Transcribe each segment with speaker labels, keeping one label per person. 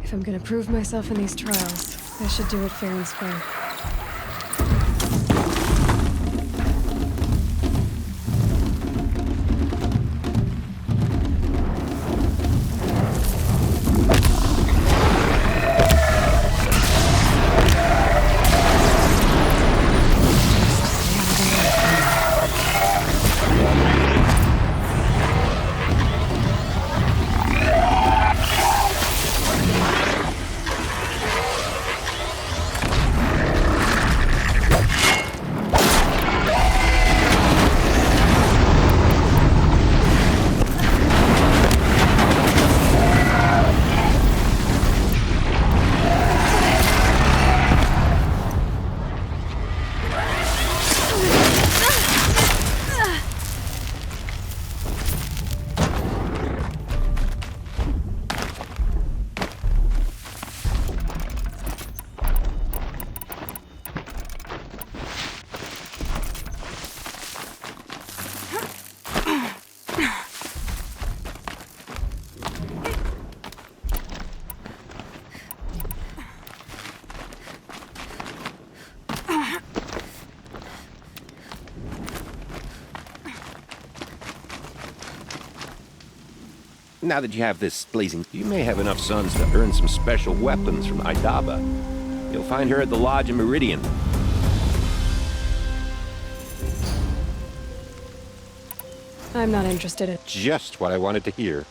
Speaker 1: If I'm gonna prove myself in these trials, I should do it fair and square.
Speaker 2: Now that you have this blazing, you may have enough suns to earn some special weapons from Idaba. You'll find her at the lodge in Meridian.
Speaker 1: I'm not interested in...
Speaker 2: Just what I wanted to hear.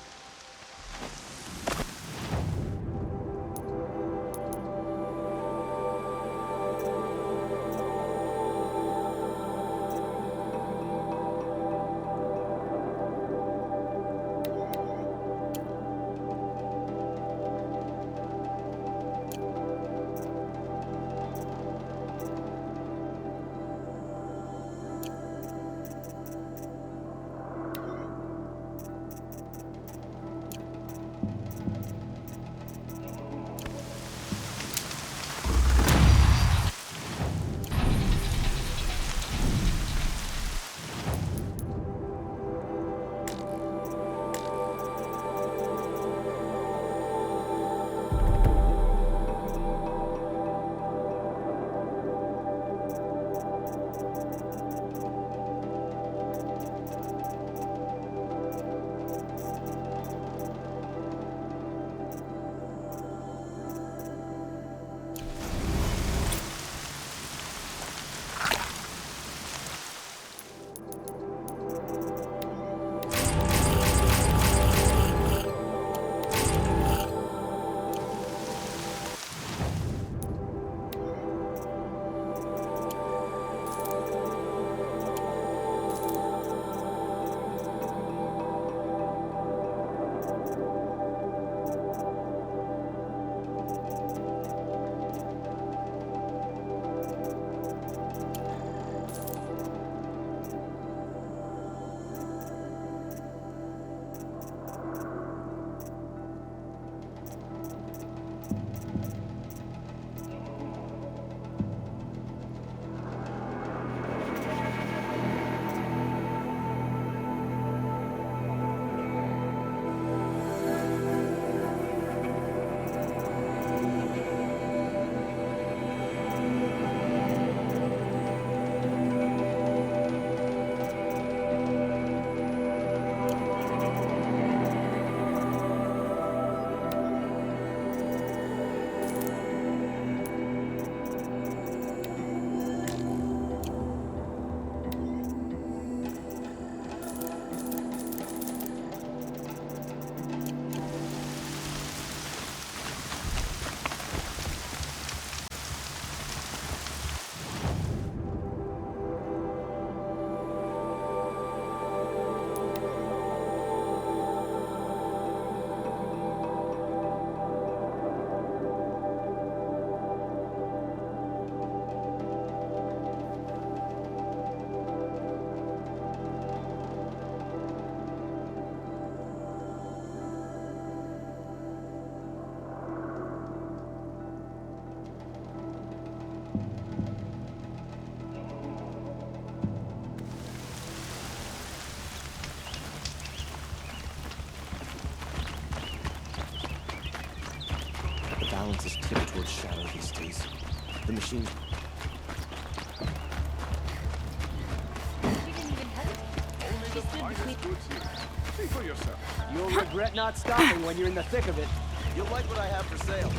Speaker 3: balance is tipped towards shadow these days. The machine...
Speaker 4: See for yourself.
Speaker 5: You'll regret not stopping when you're in the thick of it.
Speaker 3: You'll like what I have for sale.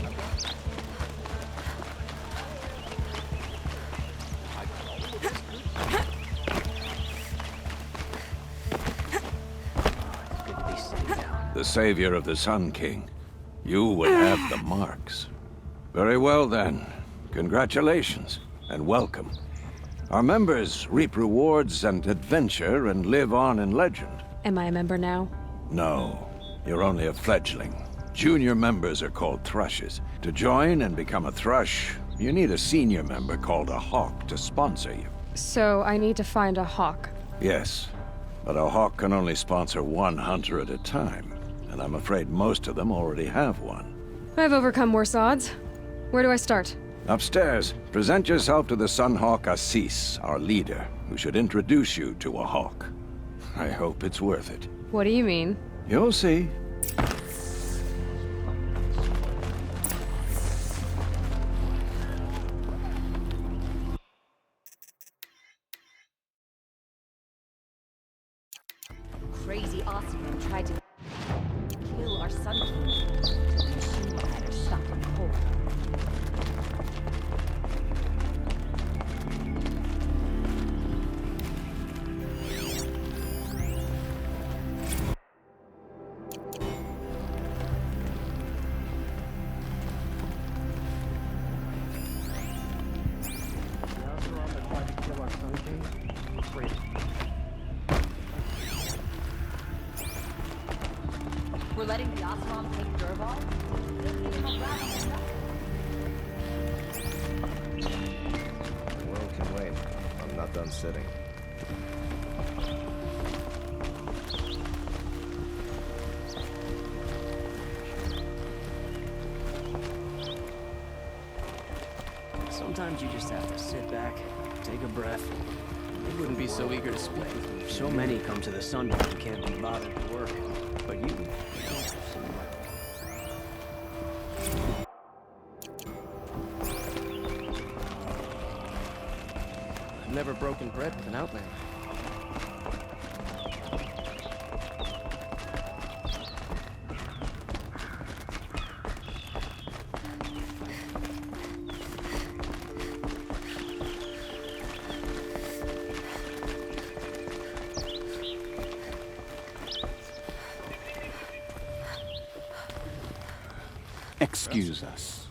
Speaker 6: The savior of the Sun King. You would have the marks. Very well then. Congratulations, and welcome. Our members reap rewards and adventure and live on in legend.
Speaker 1: Am I a member now?
Speaker 6: No, you're only a fledgling. Junior members are called thrushes. To join and become a thrush, you need a senior member called a hawk to sponsor you.
Speaker 1: So I need to find a hawk.
Speaker 6: Yes, but a hawk can only sponsor one hunter at a time, and I'm afraid most of them already have one.
Speaker 1: I've overcome worse odds. Where do I start?
Speaker 6: Upstairs, present yourself to the Sunhawk Assis, our leader, who should introduce you to a hawk. I hope it's worth it.
Speaker 1: What do you mean?
Speaker 6: You'll see.
Speaker 7: Crazy Ossian tried to kill our Sun King. The machine rider stuck in the hole. We're letting the Oseram take Durval?
Speaker 3: The world can wait. I'm not done sitting.
Speaker 5: Sometimes you just have to sit back, take a breath. They wouldn't be so eager to speak with you. So many come to the Sun King and can't be bothered to work. But you don't seem like... I've never broken bread with an Outlander.
Speaker 8: Excuse us.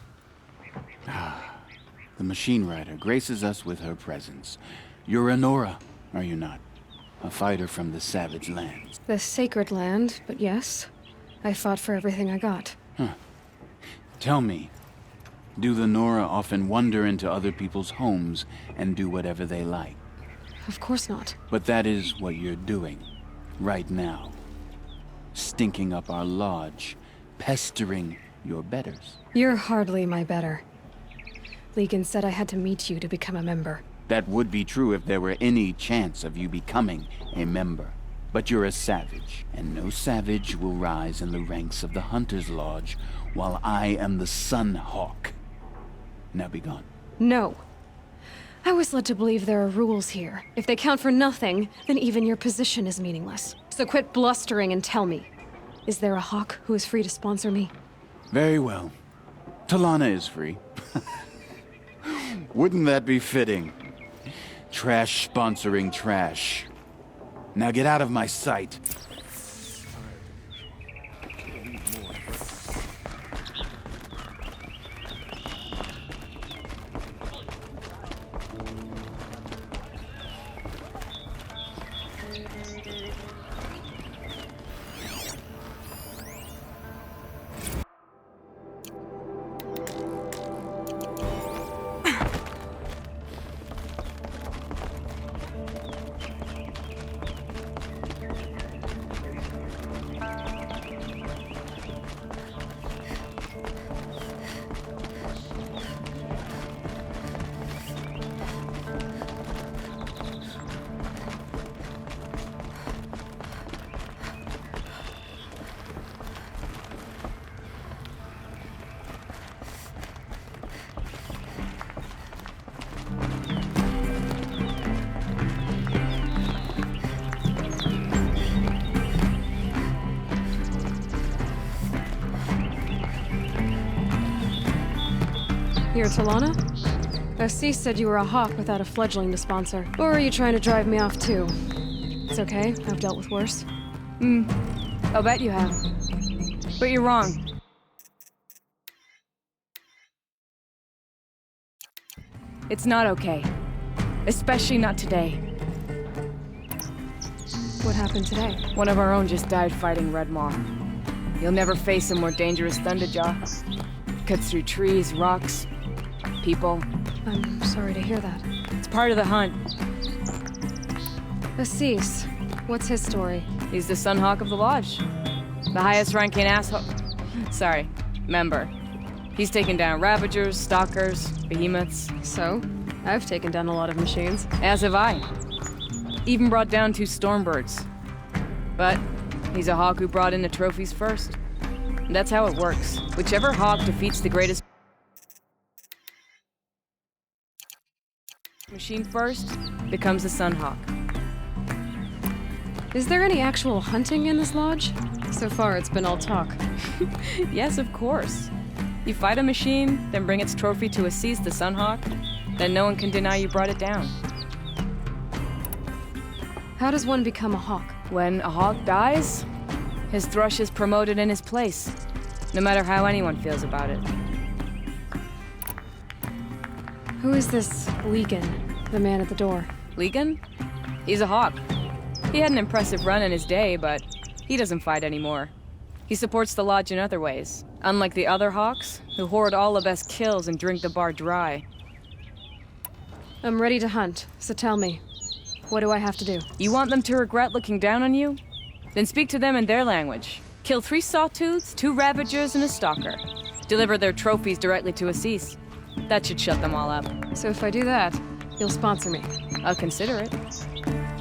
Speaker 8: The machine rider graces us with her presence. You're Anora, are you not? A fighter from the Savage Lands.
Speaker 1: The Sacred Land, but yes. I fought for everything I got.
Speaker 8: Tell me, do the Nora often wander into other people's homes and do whatever they like?
Speaker 1: Of course not.
Speaker 8: But that is what you're doing, right now. Stinking up our lodge, pestering your betters.
Speaker 1: You're hardly my better. Legan said I had to meet you to become a member.
Speaker 8: That would be true if there were any chance of you becoming a member. But you're a savage, and no savage will rise in the ranks of the Hunter's Lodge while I am the Sunhawk. Now be gone.
Speaker 1: No. I was led to believe there are rules here. If they count for nothing, then even your position is meaningless. So quit blustering and tell me. Is there a hawk who is free to sponsor me?
Speaker 8: Very well. Talana is free. Wouldn't that be fitting? Trash sponsoring trash. Now get out of my sight.
Speaker 1: Here, Talana? Assis said you were a hawk without a fledgling to sponsor. Or are you trying to drive me off too? It's okay, I've dealt with worse.
Speaker 9: I'll bet you have. But you're wrong. It's not okay. Especially not today.
Speaker 1: What happened today?
Speaker 9: One of our own just died fighting Red Maw. You'll never face a more dangerous Thunderjaw. Cuts through trees, rocks, people.
Speaker 1: I'm sorry to hear that.
Speaker 9: It's part of the hunt.
Speaker 1: Assis, what's his story?
Speaker 9: He's the Sunhawk of the Lodge. The highest ranking asshole. Sorry, member. He's taken down Ravagers, Stalkers, Behemoths.
Speaker 1: So, I've taken down a lot of machines.
Speaker 9: As have I. Even brought down 2 Stormbirds. But he's a hawk who brought in the trophies first. And that's how it works. Whichever hawk defeats the greatest machine first becomes the Sunhawk.
Speaker 1: Is there any actual hunting in this lodge? So far, it's been all talk.
Speaker 9: Yes, of course. You fight a machine, then bring its trophy to Assis the Sunhawk, then no one can deny you brought it down.
Speaker 1: How does one become a hawk?
Speaker 9: When a hawk dies, his thrush is promoted in his place, no matter how anyone feels about it.
Speaker 1: Who is this Legan, the man at the door?
Speaker 9: Legan? He's a hawk. He had an impressive run in his day, but he doesn't fight anymore. He supports the lodge in other ways, unlike the other hawks, who hoard all the best kills and drink the bar dry.
Speaker 1: I'm ready to hunt, so tell me, what do I have to do?
Speaker 9: You want them to regret looking down on you? Then speak to them in their language. Kill 3 Sawtooths, 2 Ravagers, and a Stalker. Deliver their trophies directly to Assis. That should shut them all up.
Speaker 1: So if I do that, you'll sponsor me.
Speaker 9: I'll consider it.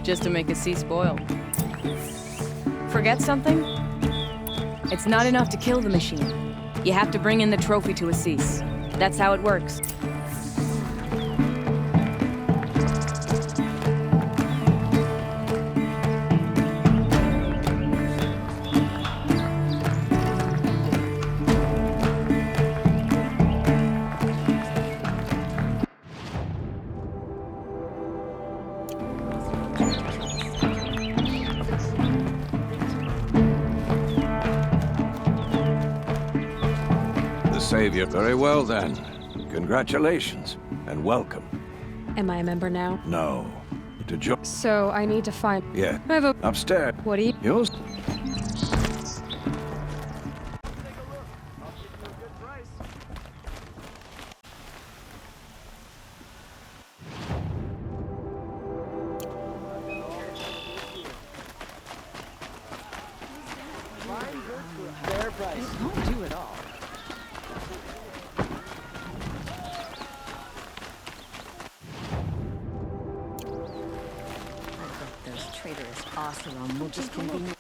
Speaker 9: Just to make Assis spoil. Forget something? It's not enough to kill the machine. You have to bring in the trophy to Assis. That's how it works.
Speaker 6: Savior. Very well, then. Congratulations, and welcome.
Speaker 1: Am I a member now?
Speaker 6: No. To join.
Speaker 1: So I need to find...
Speaker 6: Yeah.
Speaker 1: I have a...
Speaker 6: Upstairs.
Speaker 1: What do you...
Speaker 6: Yours?
Speaker 7: Traitorous Oseram will just convene.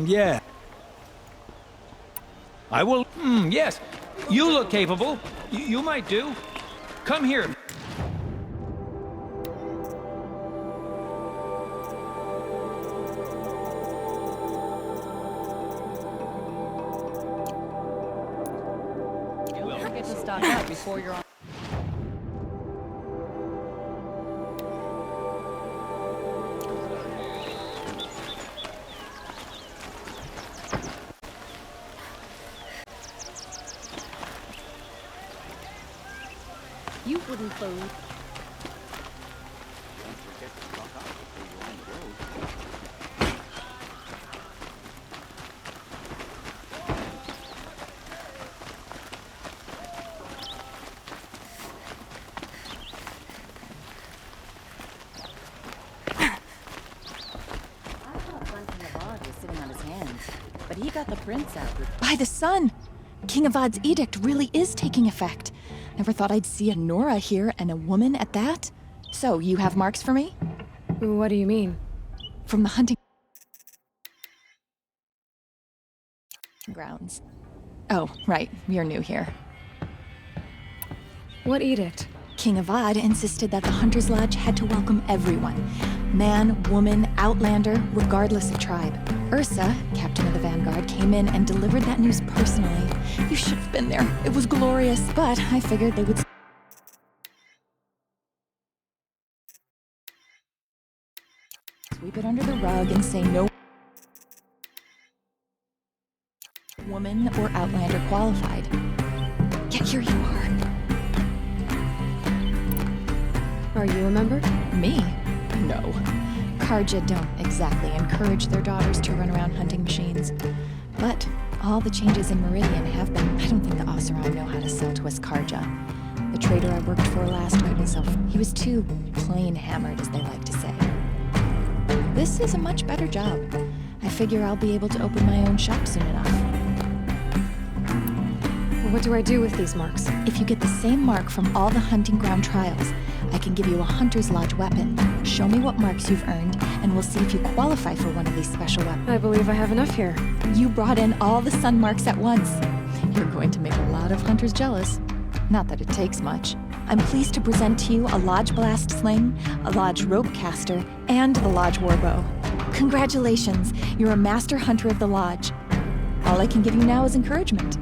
Speaker 10: Yeah. I will... yes. You look capable. You might do. Come here.
Speaker 7: Don't forget to stock up before you're on. You wouldn't food. But he got the prince out.
Speaker 11: By the sun! King Avad's edict really is taking effect. Never thought I'd see a Nora here and a woman at that. So, you have marks for me?
Speaker 1: What do you mean?
Speaker 11: from the hunting grounds. Oh, right, you're new here.
Speaker 1: What edict?
Speaker 11: King Avad insisted that the Hunter's Lodge had to welcome everyone. Man, woman, outlander, regardless of tribe. Ursa, captain of the Vanguard, came in and delivered that news personally. You should have been there. It was glorious, but I figured they would sweep it under the rug and say no woman or outlander qualified. Yet here you are.
Speaker 1: Are you a member?
Speaker 11: Me? No. Karja don't exactly encourage their daughters to run around hunting machines. But all the changes in Meridian have been. I don't think the Oseram know how to sell to us Karja. The trader I worked for last he was too plain hammered, as they like to say. This is a much better job. I figure I'll be able to open my own shop soon enough.
Speaker 1: What do I do with these marks?
Speaker 11: If you get the same mark from all the hunting ground trials, I can give you a Hunter's Lodge weapon. Show me what marks you've earned, and we'll see if you qualify for one of these special weapons.
Speaker 1: I believe I have enough here.
Speaker 11: You brought in all the sun marks at once. You're going to make a lot of hunters jealous. Not that it takes much. I'm pleased to present to you a Lodge Blast Sling, a Lodge Rope Caster, and the Lodge Warbow. Congratulations, you're a master hunter of the Lodge. All I can give you now is encouragement.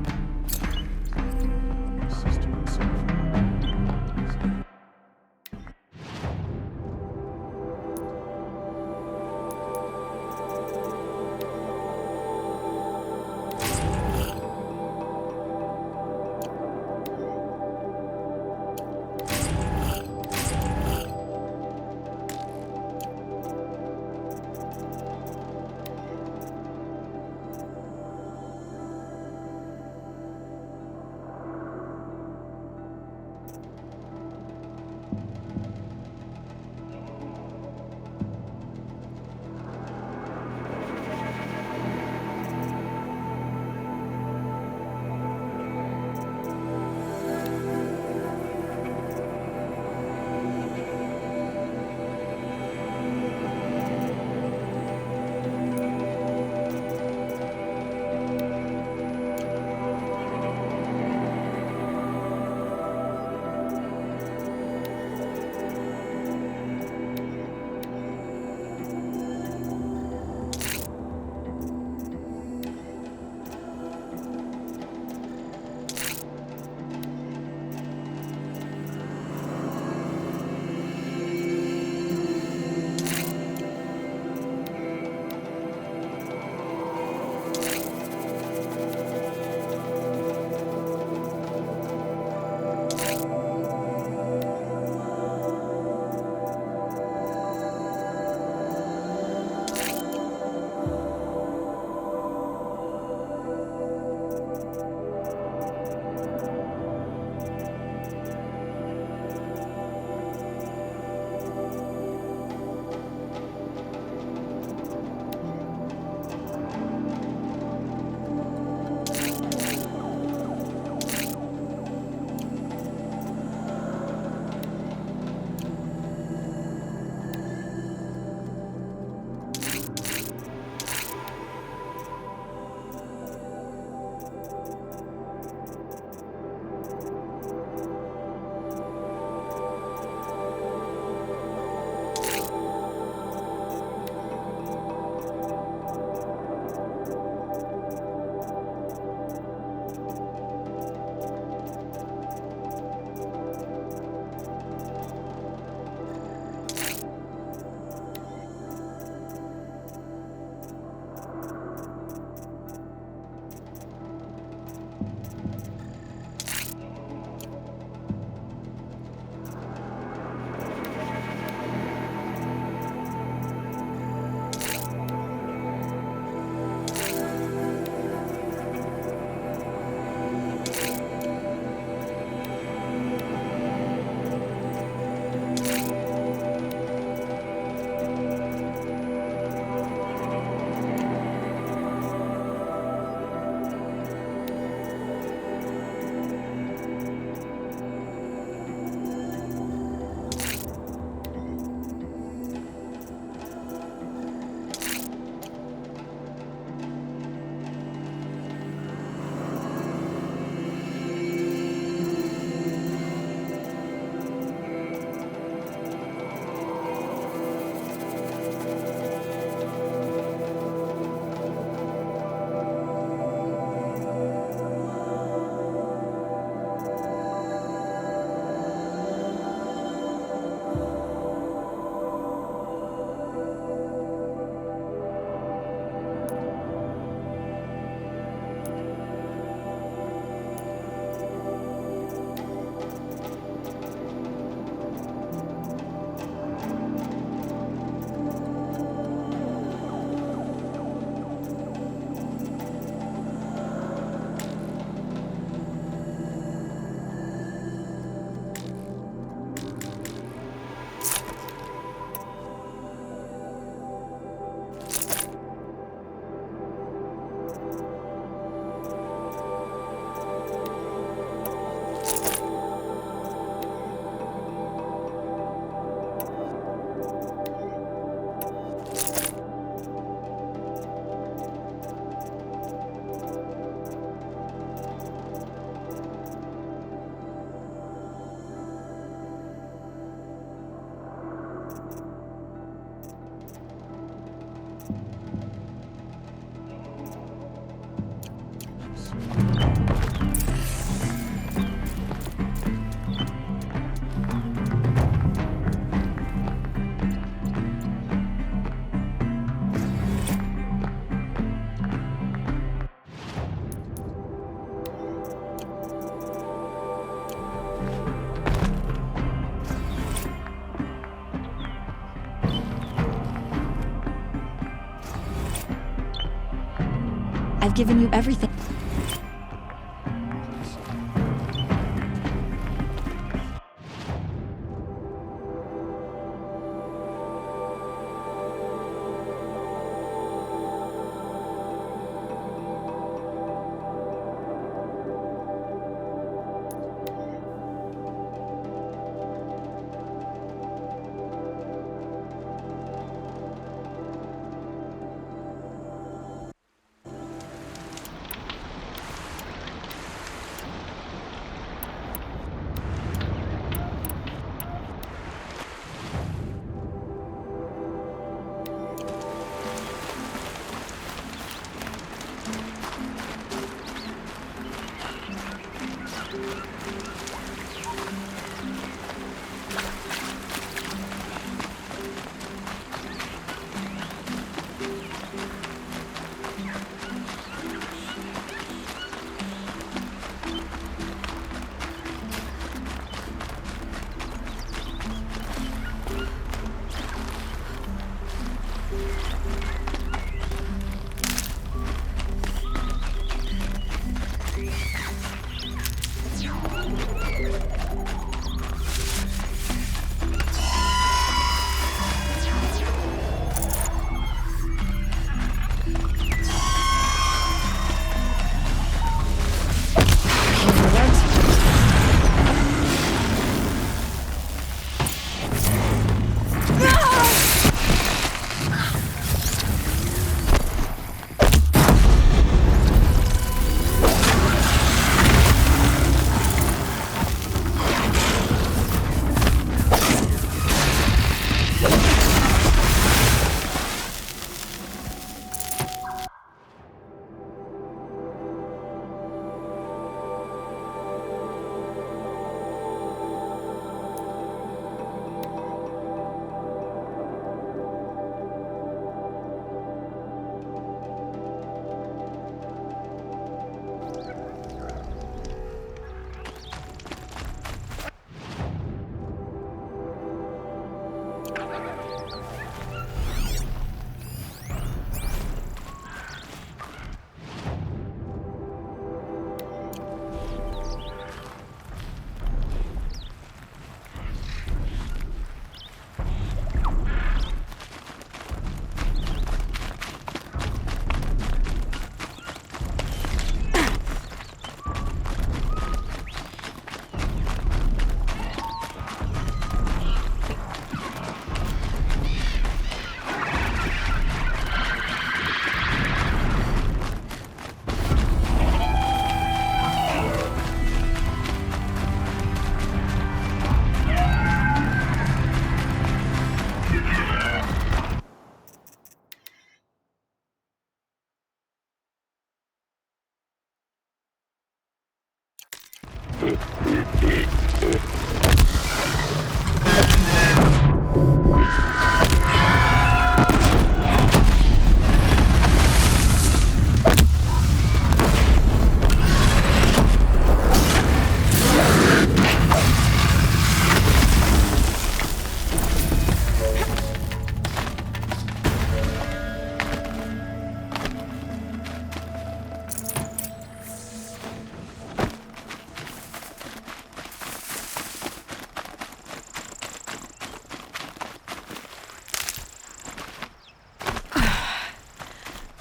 Speaker 11: I've given you everything.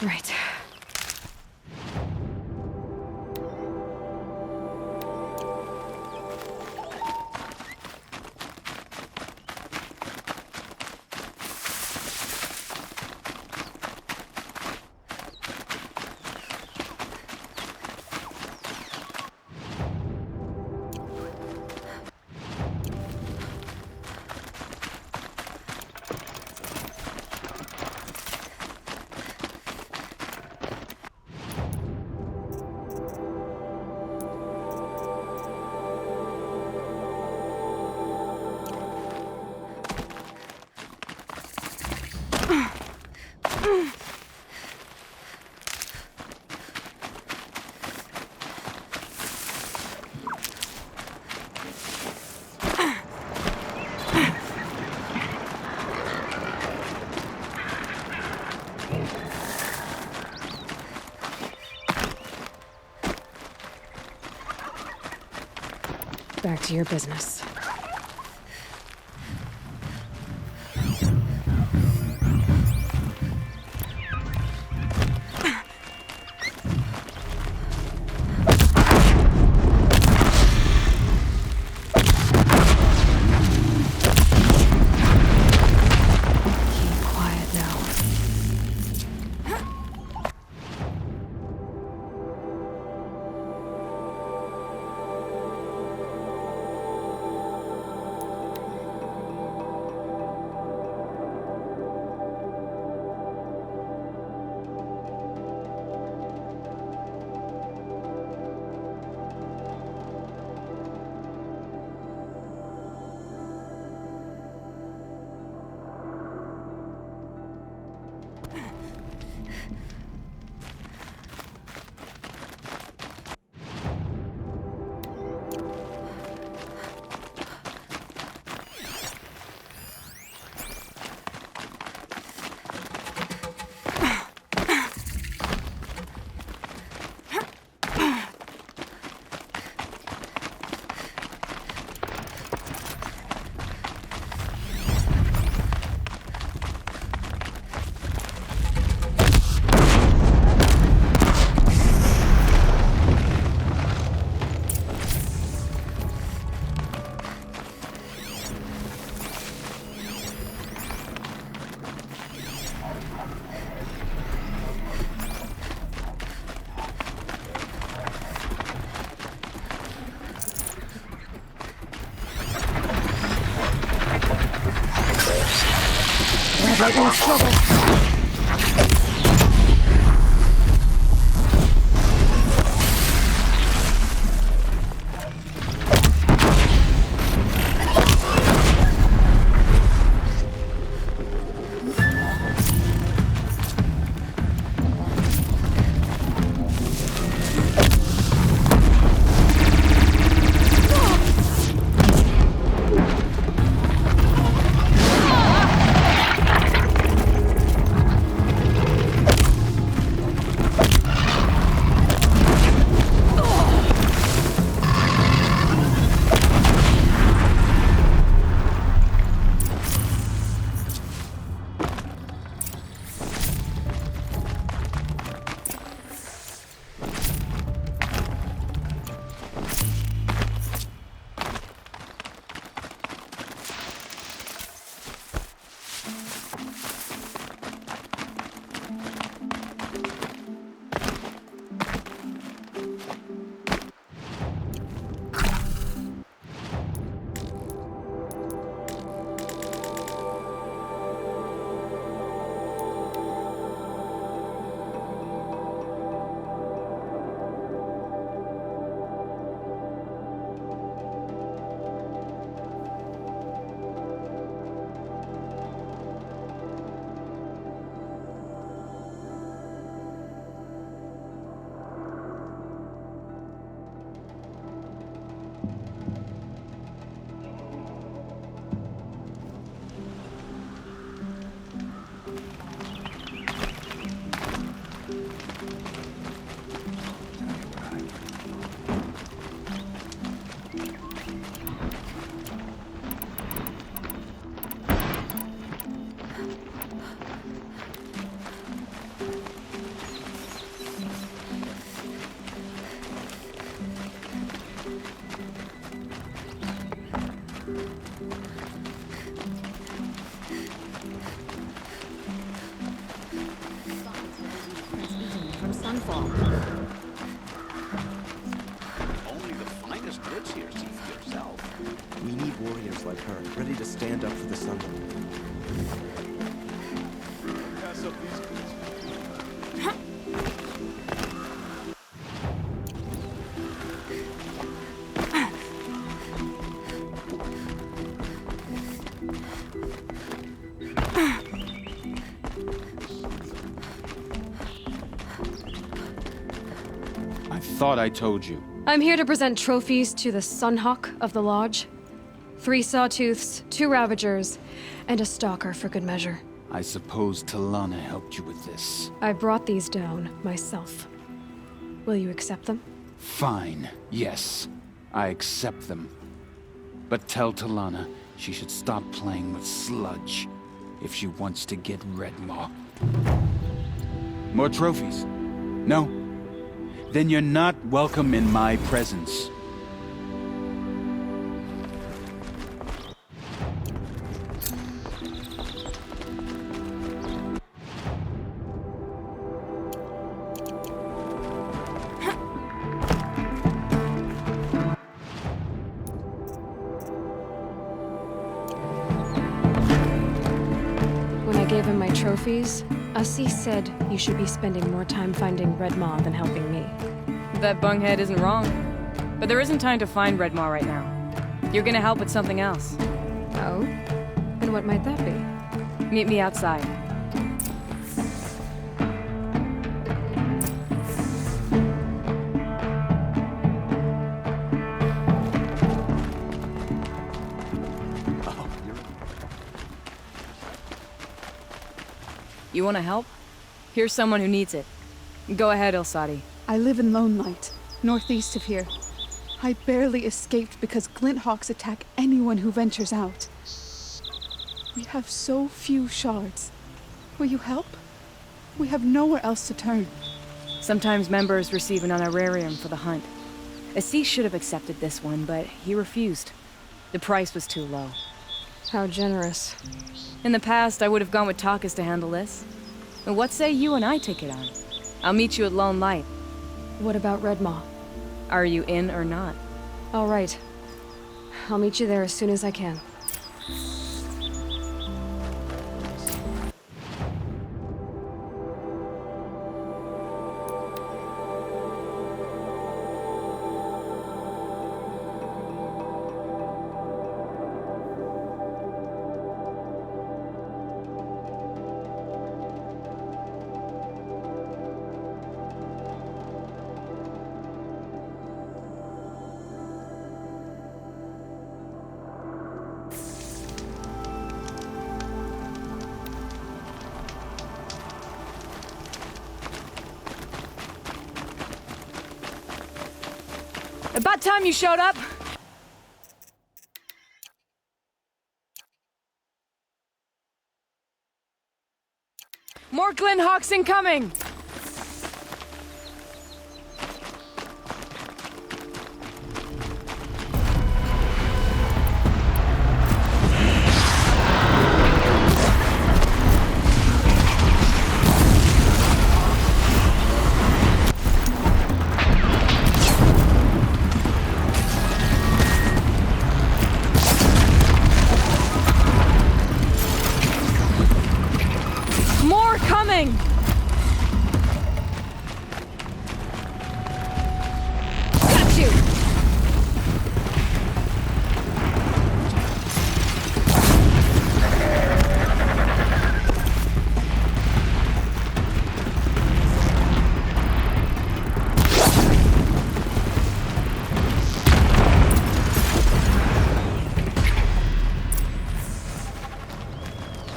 Speaker 1: Right. Back to your business. Keep quiet now. Right in trouble.
Speaker 7: From Sunfall.
Speaker 3: Only the finest lives here, see for yourself. We need warriors like her, ready to stand up for the Sun.
Speaker 4: Pass up these goods.
Speaker 8: I thought I told you.
Speaker 1: I'm here to present trophies to the Sunhawk of the Lodge. 3 Sawtooths, 2 Ravagers, and a Stalker for good measure.
Speaker 8: I suppose Talana helped you with this.
Speaker 1: I brought these down myself. Will you accept them?
Speaker 8: Fine. Yes. I accept them. But tell Talana she should stop playing with sludge if she wants to get Redmaw. More trophies? No? Then you're not welcome in my presence.
Speaker 1: When I gave him my trophies, Ussie said you should be spending more time finding Redmaw than helping me.
Speaker 9: That bunghead isn't wrong. But there isn't time to find Redmaw right now. You're gonna help with something else.
Speaker 1: Oh? And what might that be?
Speaker 9: Meet me outside. You wanna help? Here's someone who needs it. Go ahead, Ilsati.
Speaker 12: I live in Lone Light, northeast of here. I barely escaped because Glinthawks attack anyone who ventures out. We have so few shards. Will you help? We have nowhere else to turn.
Speaker 9: Sometimes members receive an honorarium for the hunt. Assis should have accepted this one, but he refused. The price was too low.
Speaker 1: How generous.
Speaker 9: In the past, I would have gone with Takas to handle this. And what say you and I take it on? I'll meet you at Lone Light.
Speaker 1: What about Redmaw?
Speaker 9: Are you in or not?
Speaker 1: All right. I'll meet you there as soon as I can.
Speaker 9: About time you showed up! More Glinthawks incoming! More coming! Got you!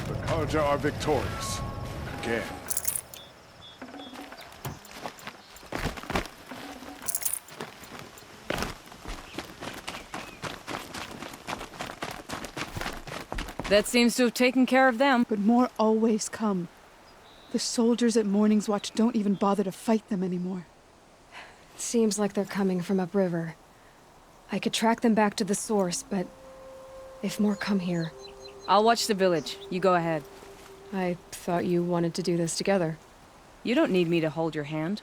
Speaker 4: The Karja are victorious. Again.
Speaker 9: That seems to have taken care of them.
Speaker 12: But more always come. The soldiers at Morning's Watch don't even bother to fight them anymore.
Speaker 1: Seems like they're coming from upriver. I could track them back to the source, but if more come here...
Speaker 9: I'll watch the village. You go ahead.
Speaker 1: I thought you wanted to do this together.
Speaker 9: You don't need me to hold your hand.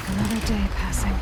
Speaker 1: Another day passing.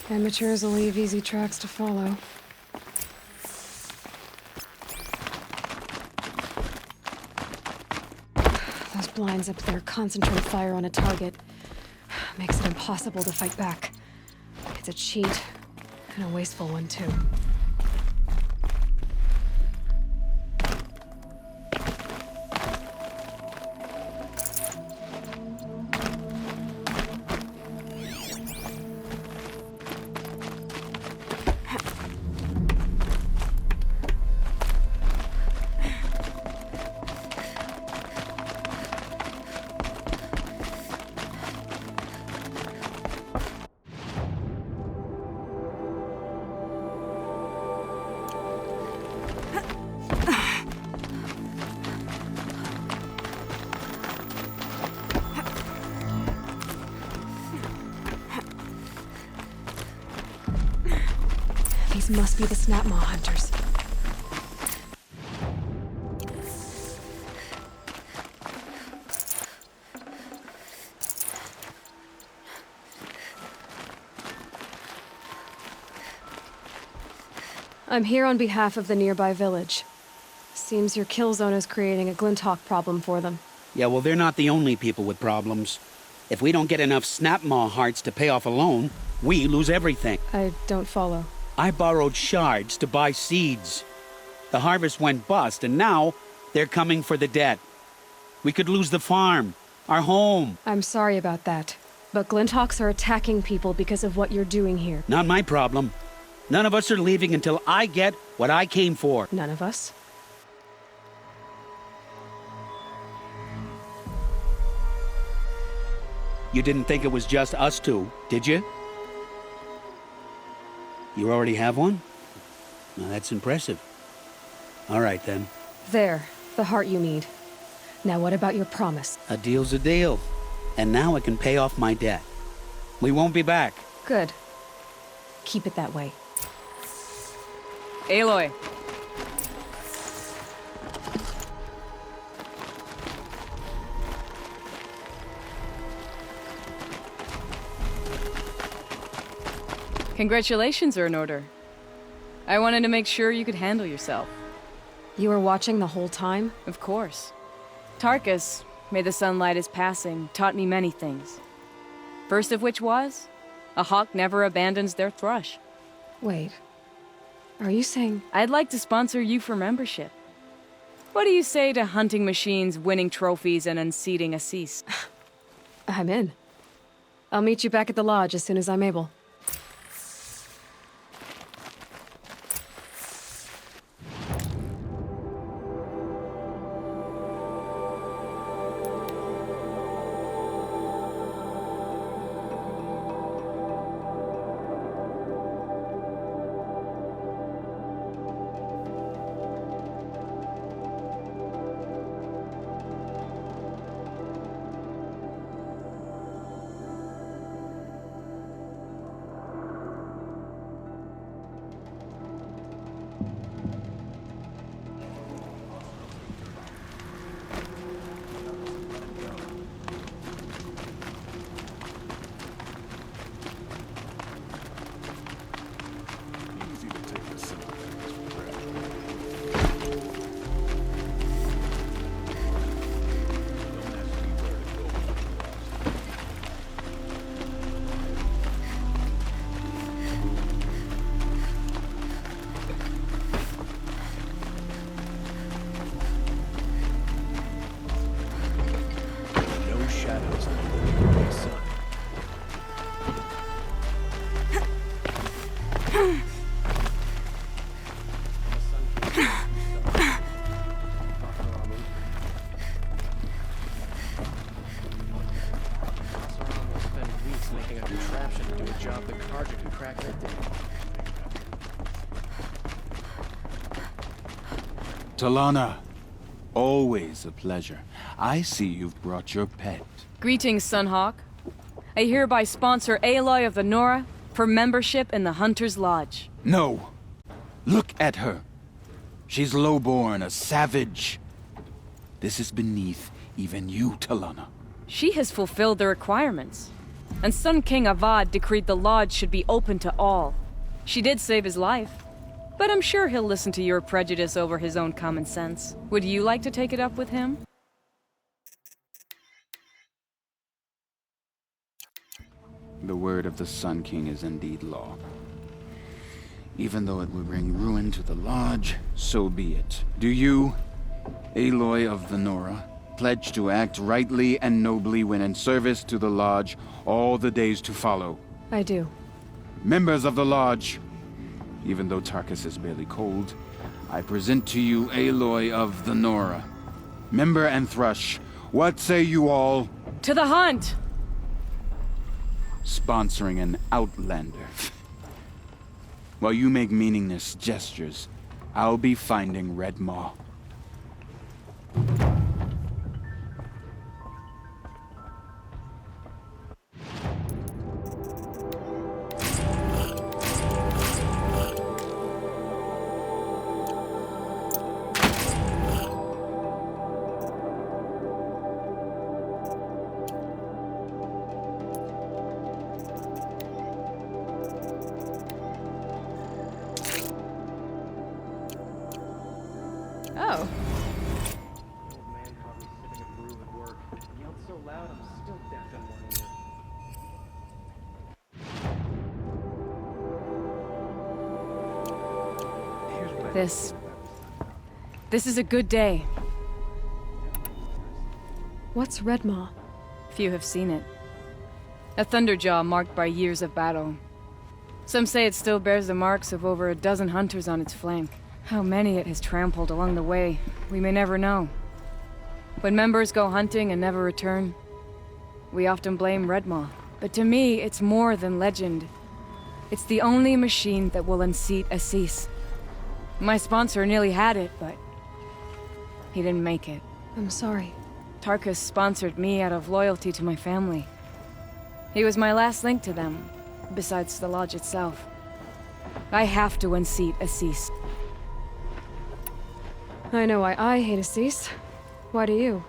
Speaker 1: Amateurs will leave easy tracks to follow. Those blinds up there concentrate fire on a target. Makes it impossible to fight back. It's a cheat, and a wasteful one too. These must be the Snapmaw hunters. I'm here on behalf of the nearby village. Seems your kill zone is creating a Glinthawk problem for them.
Speaker 13: Yeah, well, they're not the only people with problems. If we don't get enough Snapmaw hearts to pay off a loan, we lose everything.
Speaker 1: I don't follow.
Speaker 13: I borrowed shards to buy seeds. The harvest went bust, and now they're coming for the debt. We could lose the farm, our home.
Speaker 1: I'm sorry about that, but Glinthawks are attacking people because of what you're doing here.
Speaker 13: Not my problem. None of us are leaving until I get what I came for.
Speaker 1: None of us?
Speaker 13: You didn't think it was just us two, did you? You already have one? Now that's impressive. All right, then.
Speaker 1: There, the heart you need. Now what about your promise?
Speaker 13: A deal's a deal. And now I can pay off my debt. We won't be back.
Speaker 1: Good. Keep it that way.
Speaker 9: Aloy. Congratulations are in order. I wanted to make sure you could handle yourself.
Speaker 1: You were watching the whole time?
Speaker 9: Of course. Tarkus, may the sunlight is passing, taught me many things. First of which was, a hawk never abandons their thrush.
Speaker 1: Wait. Are you saying...
Speaker 9: I'd like to sponsor you for membership. What do you say to hunting machines, winning trophies, and unseating Assis?
Speaker 1: I'm in. I'll meet you back at the lodge as soon as I'm able.
Speaker 8: Talana, always a pleasure. I see you've brought your pet.
Speaker 9: Greetings, Sunhawk. I hereby sponsor Aloy of the Nora for membership in the Hunter's Lodge.
Speaker 8: No. Look at her. She's lowborn, a savage. This is beneath even you, Talana.
Speaker 9: She has fulfilled the requirements. And Sun King Avad decreed the Lodge should be open to all. She did save his life. But I'm sure he'll listen to your prejudice over his own common sense. Would you like to take it up with him?
Speaker 8: The word of the Sun King is indeed law. Even though it would bring ruin to the Lodge, so be it. Do you, Aloy of the Nora, pledge to act rightly and nobly when in service to the Lodge all the days to follow?
Speaker 1: I do.
Speaker 8: Members of the Lodge, even though Tarkus is barely cold, I present to you Aloy of the Nora. Member and Thrush, what say you all?
Speaker 9: To the hunt!
Speaker 8: Sponsoring an outlander. While you make meaningless gestures, I'll be finding Red Maw.
Speaker 9: Oh. This is a good day.
Speaker 1: What's Redmaw?
Speaker 9: Few have seen it. A thunderjaw marked by years of battle. Some say it still bears the marks of over a dozen hunters on its flank. How many it has trampled along the way, we may never know. When members go hunting and never return, we often blame Redmaw. But to me, it's more than legend. It's the only machine that will unseat Assis. My sponsor nearly had it, but he didn't make it.
Speaker 1: I'm sorry.
Speaker 9: Tarkus sponsored me out of loyalty to my family. He was my last link to them, besides the Lodge itself. I have to unseat Assis.
Speaker 1: I know why I hate Assis. Why do you?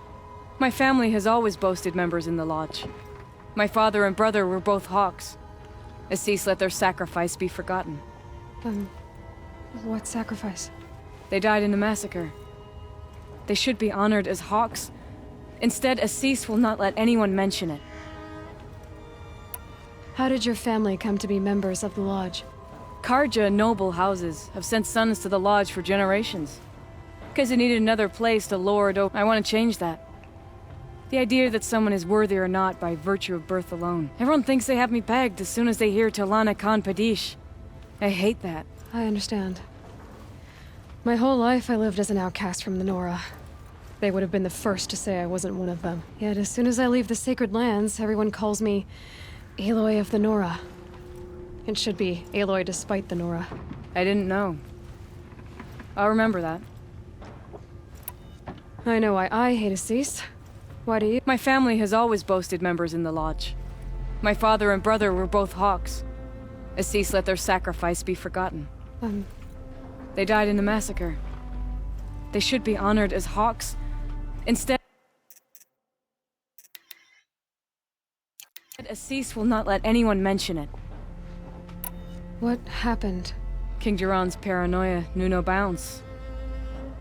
Speaker 9: My family has always boasted members in the Lodge. My father and brother were both Hawks. Assis let their sacrifice be forgotten.
Speaker 1: What sacrifice?
Speaker 9: They died in a massacre. They should be honored as Hawks. Instead, Assis will not let anyone mention it.
Speaker 1: How did your family come to be members of the Lodge?
Speaker 9: Carja noble houses have sent sons to the Lodge for generations. Because they needed another place to lord over. I want to change that. The idea that someone is worthy or not by virtue of birth alone. Everyone thinks they have me pegged as soon as they hear Talana Khan Padish. I hate that.
Speaker 1: I understand. My whole life I lived as an outcast from the Nora. They would have been the first to say I wasn't one of them. Yet as soon as I leave the Sacred Lands, everyone calls me Aloy of the Nora. It should be Aloy despite the Nora.
Speaker 9: I didn't know. I'll remember that.
Speaker 1: I know why I hate Assis. Why do you?
Speaker 9: My family has always boasted members in the Lodge. My father and brother were both Hawks. Assis let their sacrifice be forgotten. They died in a massacre. They should be honored as Hawks. Instead, Assis will not let anyone mention it.
Speaker 1: What happened?
Speaker 9: King Jiran's paranoia knew no bounds.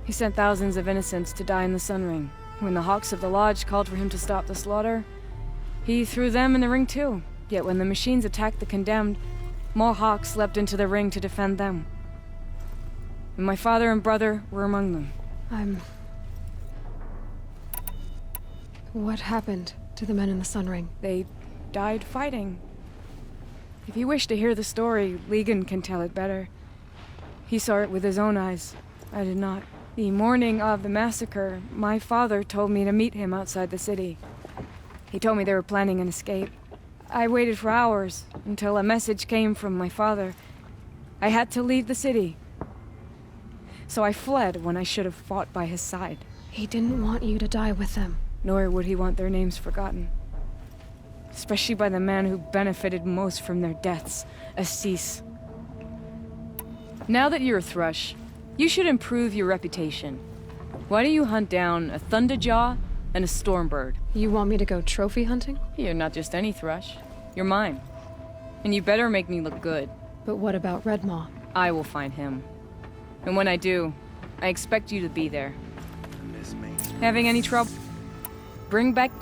Speaker 9: He sent thousands of innocents to die in the Sun Ring. When the Hawks of the Lodge called for him to stop the slaughter, he threw them in the ring too. Yet when the machines attacked the condemned, more Hawks leapt into the ring to defend them. And my father and brother were among them.
Speaker 1: What happened to the men in the Sun Ring?
Speaker 9: They died fighting. If you wish to hear the story, Legan can tell it better. He saw it with his own eyes. I did not. The morning of the massacre, my father told me to meet him outside the city. He told me they were planning an escape. I waited for hours until a message came from my father. I had to leave the city. so I fled when I should have fought by his side.
Speaker 1: He didn't want you to die with them.
Speaker 9: Nor would he want their names forgotten. Especially by the man who benefited most from their deaths, Assis. Now that you're a Thrush, you should improve your reputation. Why don't you hunt down a Thunderjaw and a Stormbird?
Speaker 1: You want me to go trophy hunting?
Speaker 9: You're not just any Thrush. You're mine. And you better make me look good.
Speaker 1: But what about Redmaw?
Speaker 9: I will find him. And when I do, I expect you to be there. Having any trouble? Bring back...